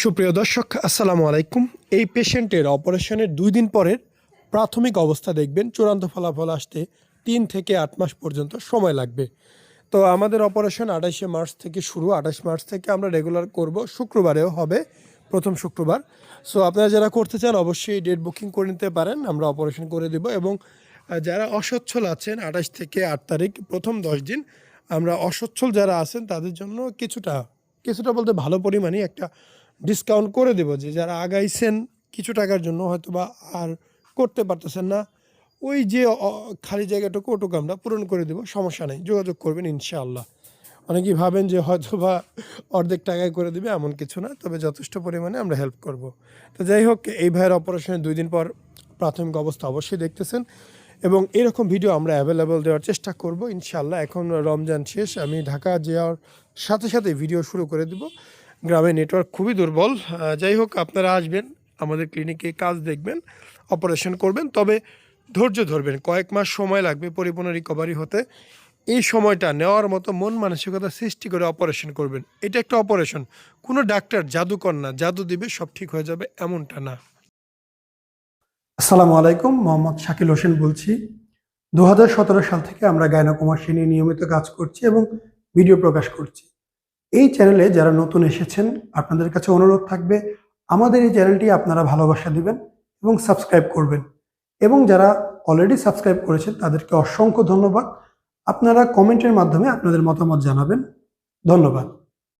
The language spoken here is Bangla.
সুপ্রিয় দর্শক আসসালামু আলাইকুম। এই পেশেন্টের অপারেশনের ২ দিন পরের প্রাথমিক অবস্থা দেখবেন। চূড়ান্ত ফলাফল আসতে ৩ থেকে ৮ মাস পর্যন্ত সময় লাগবে। তো আমাদের অপারেশন ২৮শে মার্চ থেকে শুরু। ২৮ মার্চ থেকে আমরা রেগুলার করব, শুক্রবারেও হবে, প্রথম শুক্রবার। সো আপনারা যারা করতে চান অবশ্যই ডেট বুকিং করে নিতে পারেন, আমরা অপারেশন করে দেব। এবং যারা অসচ্ছল আছেন ২৮ থেকে ৮ তারিখ প্রথম ১০ দিন আমরা অসচ্ছল যারা আছেন তাদের জন্য কিছুটা বলতে ভালো পরিমাণই একটা ডিসকাউন্ট করে দেব। যে যারা আগাইছেন কিছু টাকার জন্য হয়তো বা আর করতে পারতেছেন না, ওই যে খালি জায়গাটুকু ওটুকু আমরা পূরণ করে দেব, সমস্যা নেই, যোগাযোগ করবেন ইনশাআল্লাহ। অনেকেই ভাবেন যে হয়তো বা অর্ধেক টাকায় করে দেবে, এমন কিছু না, তবে যথেষ্ট পরিমাণে আমরা হেল্প করব। তো যাই হোক, এই ভাইয়ের অপারেশনের ২ দিন পর প্রাথমিক অবস্থা অবশ্যই দেখতেছেন এবং এরকম ভিডিও আমরা অ্যাভেলেবল দেওয়ার চেষ্টা করব ইনশাআল্লাহ। এখন রমজান শেষ, আমি ঢাকা যাওয়ার সাথে সাথে ভিডিও শুরু করে দেব। গ্রামে নেটওয়ার্ক খুবই দুর্বল। যাই হোক, আপনারা আসবেন আমাদের ক্লিনিকে, কাজ দেখবেন, অপারেশন করবেন, তবে ধৈর্য ধরবেন। কয়েক মাস সময় লাগবে পরিপূর্ণ রিকভারি হতে। এই সময়টা নেওয়ার মতো মন মানসিকতা সৃষ্টি করে অপারেশন করবেন। এটা একটা অপারেশন, কোনো ডাক্তার জাদুকর না, জাদু দিবে সব ঠিক হয়ে যাবে এমনটা না। আসসালামু আলাইকুম, মোহাম্মদ শাকিল হোসেন বলছি। ২০১৭ সাল থেকে আমরা গাইনোকমার্সি নিয়ে নিয়মিত কাজ করছি এবং ভিডিও প্রকাশ করছি। এই চ্যানেলে যারা নতুন এসেছেন আপনাদের কাছে অনুরোধ থাকবে আমাদের এই চ্যানেলটি আপনারা ভালোবাসা দিবেন এবং সাবস্ক্রাইব করবেন। এবং যারা অলরেডি সাবস্ক্রাইব করেছেন তাদেরকে অসংখ্য ধন্যবাদ। আপনারা কমেন্টের মাধ্যমে আপনাদের মতামত জানাবেন। ধন্যবাদ।